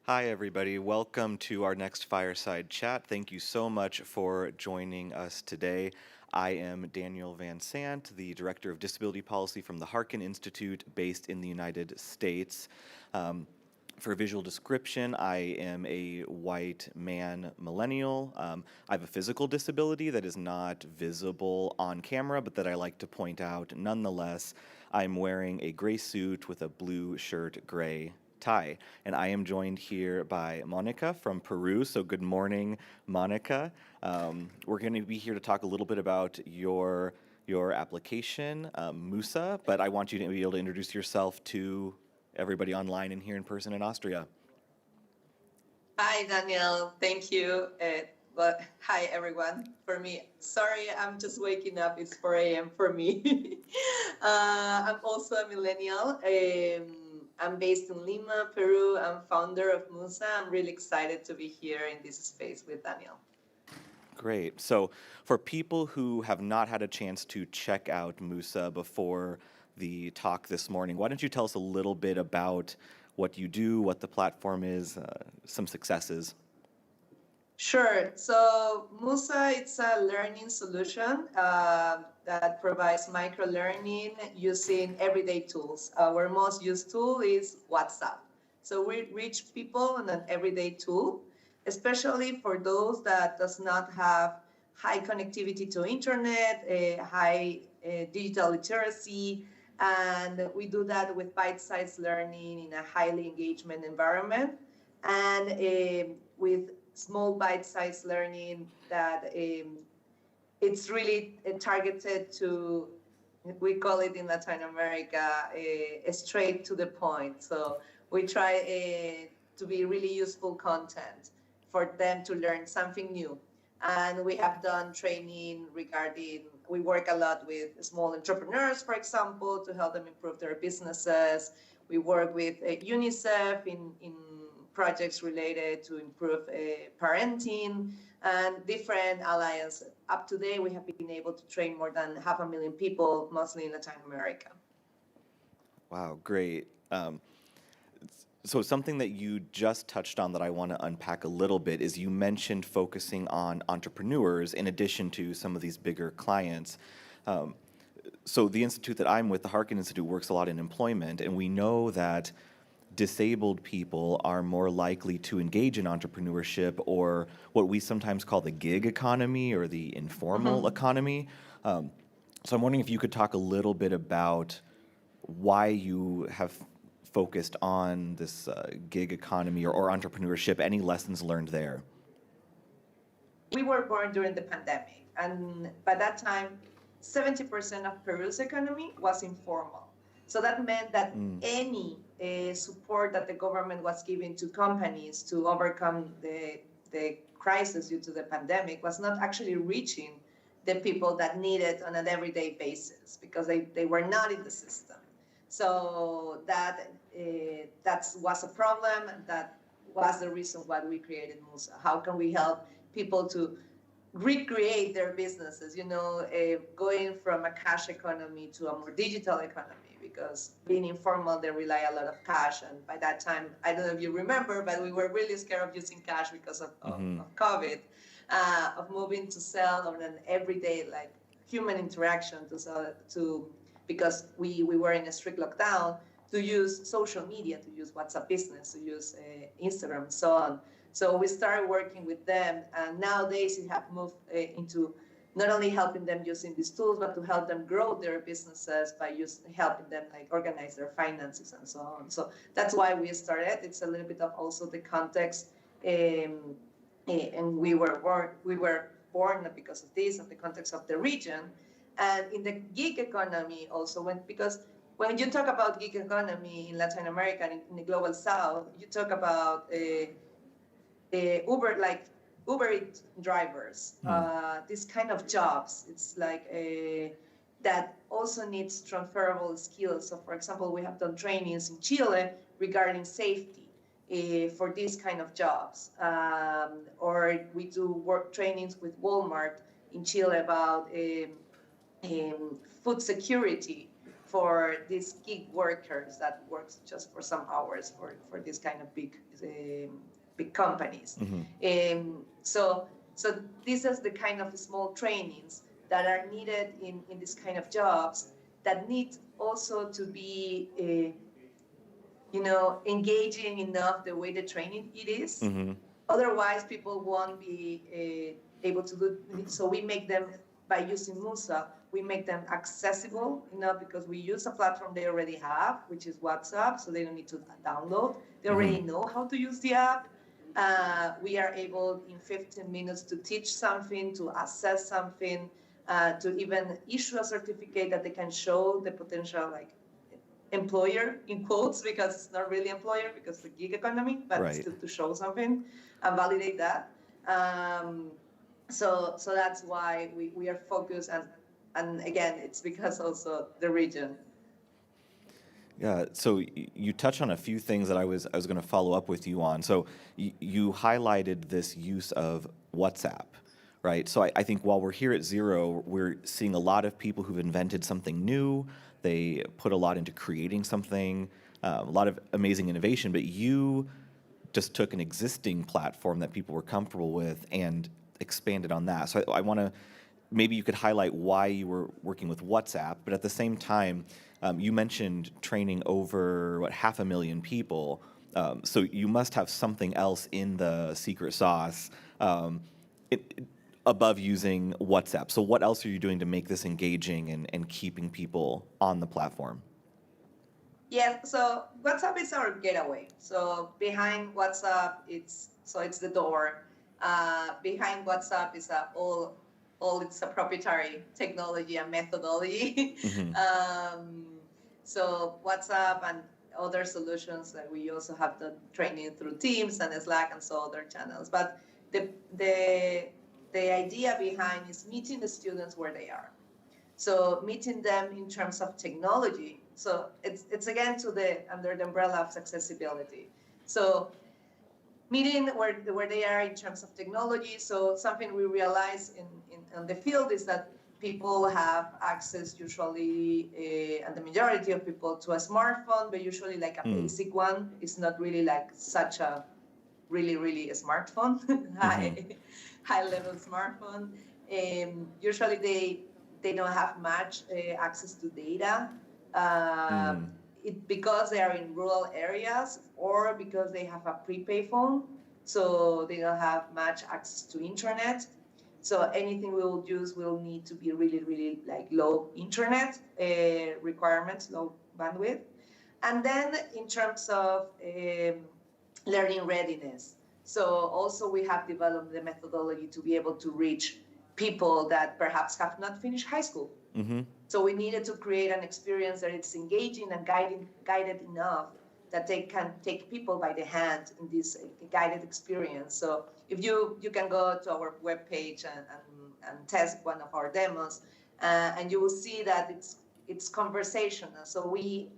Hi, everybody. Welcome to our next fireside chat. Thank you so much for joining us today. I am Daniel Van Sant, the Director of Disability Policy from the Harkin Institute based in the United States. For a visual description, I am a white man millennial. I have a physical disability that is not visible on camera, but that I like to point out nonetheless. I'm wearing a gray suit with a blue shirt, gray tie. And I am joined here by Monica from Peru. So good morning, Monica. We're going to be here to talk a little bit about your application, Musa, but I want you to be able to introduce yourself to everybody online and here in person in Austria. Hi, Daniel. Thank you. But hi, everyone. For me, sorry, I'm just waking up. It's 4 a.m. for me. I'm also a millennial. I'm based in Lima, Peru. I'm founder of Musa. I'm really excited to be here in this space with Daniel. Great. So, for people who have not had a chance to check out Musa before the talk this morning, why don't you tell us a little bit about what you do, what the platform is, some successes? Sure. So Musa, it's a learning solution that provides micro-learning using everyday tools. Our most used tool is WhatsApp. So we reach people on an everyday tool, especially for those that does not have high connectivity to internet, high digital literacy, and we do that with bite-sized learning in a highly engagement environment and with small bite-sized learning that it's really targeted to, we call it in Latin America, straight to the point. So we try to be really useful content for them to learn something new. And we have done training regarding, we work a lot with small entrepreneurs, for example, to help them improve their businesses. We work with UNICEF in projects related to improve parenting and different alliances. Up to date, we have been able to train more than 500,000 people, mostly in Latin America. Wow, great. So something that you just touched on that I want to unpack a little bit is you mentioned focusing on entrepreneurs in addition to some of these bigger clients. So the institute that I'm with, the Harkin Institute, works a lot in employment, and we know that disabled people are more likely to engage in entrepreneurship or what we sometimes call the gig economy or the informal economy. So I'm wondering if you could talk a little bit about why you have focused on this gig economy or entrepreneurship, any lessons learned there? We were born during the pandemic, and by that time, 70% of Peru's economy was informal. So that meant that any support that the government was giving to companies to overcome the crisis due to the pandemic was not actually reaching the people that need it on an everyday basis because they were not in the system. So that was a problem. That was the reason why we created Musa. How can we help people to recreate their businesses, going from a cash economy to a more digital economy, because being informal, they rely a lot of cash. And by that time, I don't know if you remember, but we were really scared of using cash because of COVID, of moving to sell on an everyday, like human interaction to sell to, because we were in a strict lockdown, to use social media, to use WhatsApp Business, to use Instagram, and so on. So we started working with them, and nowadays we have moved into not only helping them using these tools, but to help them grow their businesses by helping them like organize their finances and so on. So that's why we started. It's a little bit of also the context, and we were born because of this, of the context of the region, and in the gig economy also because when you talk about gig economy in Latin America and in the global South, you talk about Uber Eats drivers, this kind of jobs. It's like that also needs transferable skills. So, for example, we have done trainings in Chile regarding safety for these kind of jobs, or we do work trainings with Walmart in Chile about food security for these gig workers that works just for some hours for this kind of big companies. So these are the kind of small trainings that are needed in this kind of jobs that need also to be engaging enough the way the training it is. Otherwise, people won't be able to do it. So we make them, by using Musa, we make them accessible enough because we use a platform they already have, which is WhatsApp, so they don't need to download. They already know how to use the app. We are able in 15 minutes to teach something, to assess something, to even issue a certificate that they can show the potential employer in quotes, because it's not really employer because it's a gig economy, but Right. still to show something and validate that. So that's why we are focused, and again, it's because also the region. Yeah, so you touched on a few things that I was going to follow up with you on. So you highlighted this use of WhatsApp, right? So I think while we're here at Zero, we're seeing a lot of people who've invented something new. They put a lot into creating something, a lot of amazing innovation, but you just took an existing platform that people were comfortable with and expanded on that. So I want to, maybe you could highlight why you were working with WhatsApp, but at the same time, you mentioned training over, 500,000 people. So you must have something else in the secret sauce above using WhatsApp. So what else are you doing to make this engaging and keeping people on the platform? Yeah, so WhatsApp is our getaway. So behind WhatsApp, it's the door. Behind WhatsApp is all it's a proprietary technology and methodology. So WhatsApp and other solutions that we also have the training through Teams and Slack and so other channels. But the idea behind is meeting the students where they are. So meeting them in terms of technology. So it's again under the umbrella of accessibility. So meeting where they are in terms of technology. So something we realize in the field is that people have access usually, and the majority of people, to a smartphone, but usually like a basic one. It's not really like such a really a smartphone, high level smartphone. Usually they don't have much access to data. Because they are in rural areas or because they have a prepaid phone, so they don't have much access to internet. So anything we will use will need to be really like low internet requirements, low bandwidth. And then in terms of learning readiness, so also we have developed the methodology to be able to reach people that perhaps have not finished high school. So we needed to create an experience that it's engaging and guided enough that they can take people by the hand in this guided experience. So if you can go to our webpage and test one of our demos, and you will see that it's conversational. So we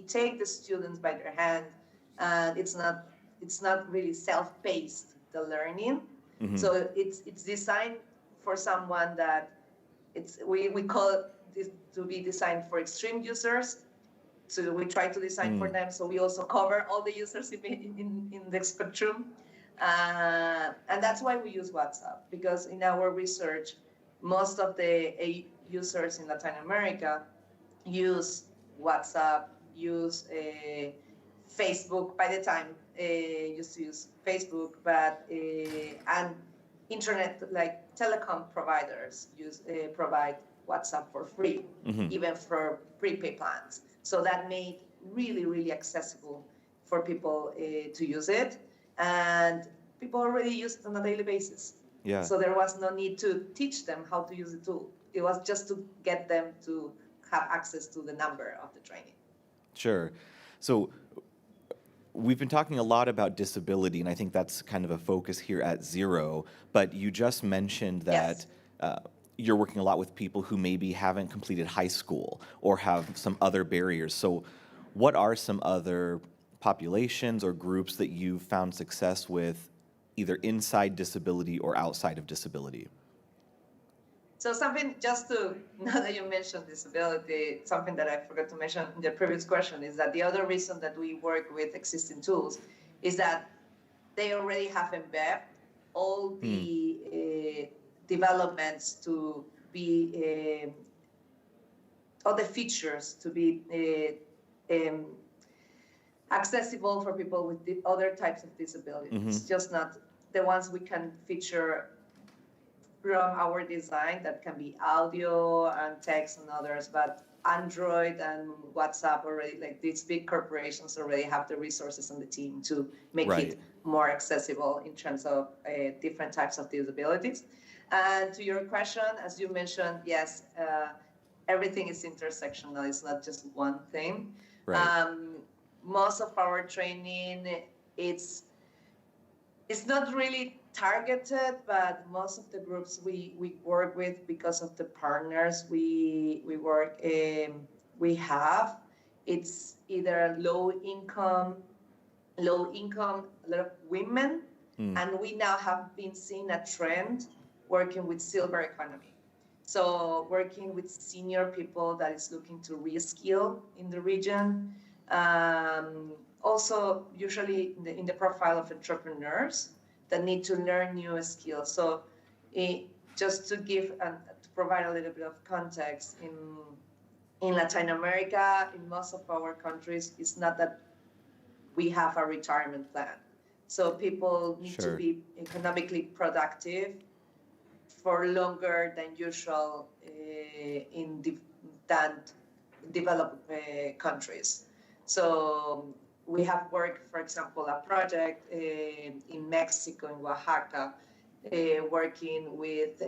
take the students by their hand, and it's not really self-paced, the learning. So it's designed for someone that we call this to be designed for extreme users. So we try to design for them. So we also cover all the users in the spectrum. And that's why we use WhatsApp, because in our research, most of the users in Latin America use WhatsApp, use Facebook. By the time used to use Facebook, but and internet, like telecom providers provide WhatsApp for free, even for prepaid plans. So that made really accessible for people to use it, and people already use it on a daily basis. Yeah. So there was no need to teach them how to use the tool. It was just to get them to have access to the number of the training. Sure. So we've been talking a lot about disability, and I think that's kind of a focus here at Zero, but you just mentioned that you're working a lot with people who maybe haven't completed high school or have some other barriers. So what are some other populations or groups that you've found success with, either inside disability or outside of disability? So something just to, now that you mentioned disability, something that I forgot to mention in the previous question is that the other reason that we work with existing tools is that they already have embedded all the developments to be, all the features to be accessible for people with other types of disabilities. It's just not the ones we can feature from our design that can be audio and text and others, but Android and WhatsApp already, like these big corporations already have the resources and the team to make it more accessible in terms of different types of disabilities. And to your question, as you mentioned, yes, everything is intersectional. It's not just one thing. Most of our training, it's not really targeted, but most of the groups we work with, because of the partners we work we have, it's either low income, a lot of women, and we now have been seeing a trend working with silver economy. So working with senior people that is looking to reskill in the region. Also, usually in the profile of entrepreneurs that need to learn new skills. So just to give and to provide a little bit of context, in Latin America, in most of our countries, it's not that we have a retirement plan. So people need to be economically productive for longer than usual in developed countries. So we have worked, for example, a project in Mexico, in Oaxaca, working with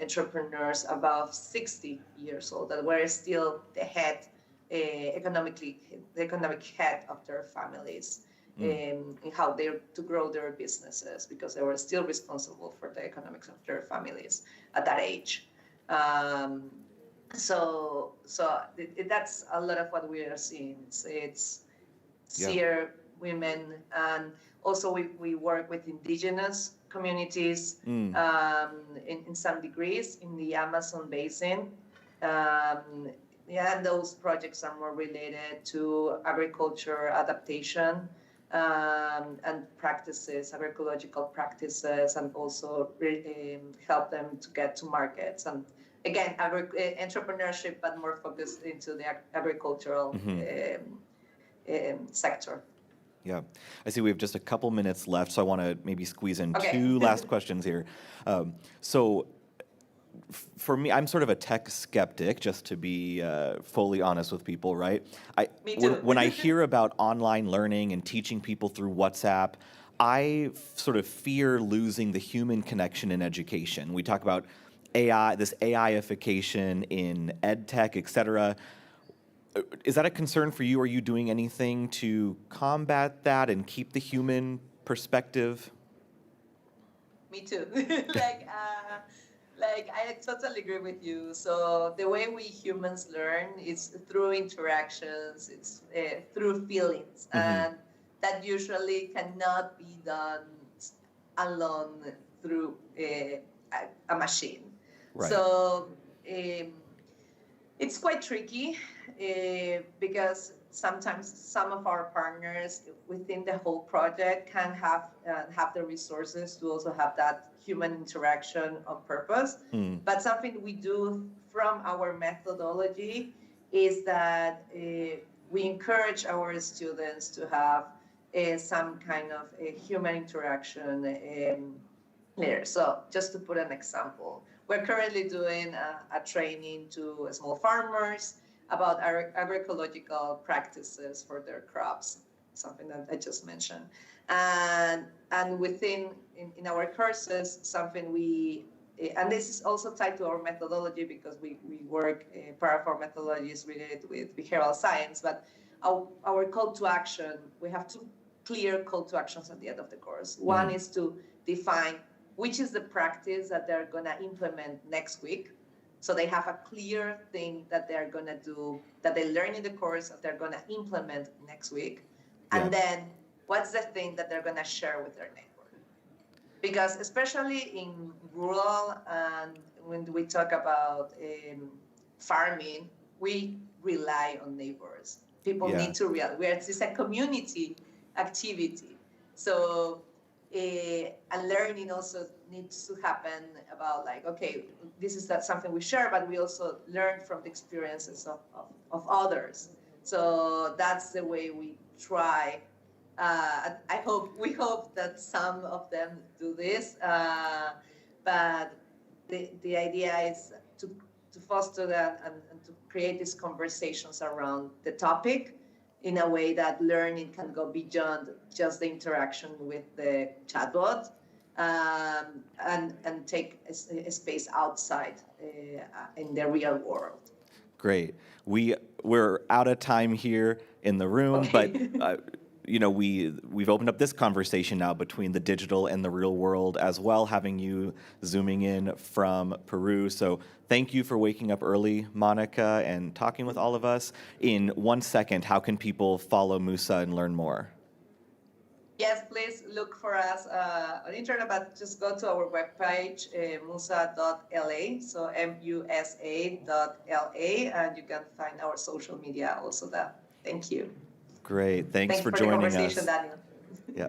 entrepreneurs above 60 years old that were still the head, the economic head of their families, in how they're to grow their businesses, because they were still responsible for the economics of their families at that age. So that's a lot of what we are seeing. It's seer women, and also we work with indigenous communities in some degrees in the Amazon basin. And those projects are more related to agriculture adaptation and practices, agroecological practices, and also help them to get to markets. And again, entrepreneurship, but more focused into the agricultural sector. Yeah, I see we have just a couple minutes left, so I want to maybe squeeze in two last questions here. So for me, I'm sort of a tech skeptic, just to be fully honest with people, right? Me too. When I hear about online learning and teaching people through WhatsApp, I sort of fear losing the human connection in education. We talk about AI, this AIification in ed tech, et cetera. Is that a concern for you? Are you doing anything to combat that and keep the human perspective? Me too. Like I totally agree with you. So the way we humans learn is through interactions, it's through feelings, and that usually cannot be done alone through a machine. Right. So it's quite tricky because sometimes some of our partners within the whole project can have the resources to also have that human interaction on purpose. But something we do from our methodology is that we encourage our students to have some kind of a human interaction later. So just to put an example, we're currently doing a training to small farmers about agroecological practices for their crops, something that I just mentioned. And within in our courses, something and this is also tied to our methodology because we work, part of our methodology is related with behavioral science, but our call to action, we have two clear call to actions at the end of the course. One is to define which is the practice that they're gonna implement next week. So they have a clear thing that they're gonna do, that they learn in the course that they're gonna implement next week. And then what's the thing that they're gonna share with their network? Because especially in rural and when we talk about farming, we rely on neighbors. People need to realize it's a community activity. So and learning also needs to happen about like, okay, this is not something we share, but we also learn from the experiences of others. So that's the way we try. We hope that some of them do this, but the idea is to foster that and to create these conversations around the topic in a way that learning can go beyond just the interaction with the chatbot, and take a space outside in the real world. Great. We're out of time here in the room, Okay. but we've opened up this conversation now between the digital and the real world as well, having you zooming in from Peru. So thank you for waking up early, Monica, and talking with all of us. In 1 second, how can people follow Musa and learn more? Yes, please look for us on internet, but just go to our webpage, musa.la, so musa.la, and you can find our social media also there. Thank you. Great. Thanks for the joining conversation, us. Daniel. Yeah.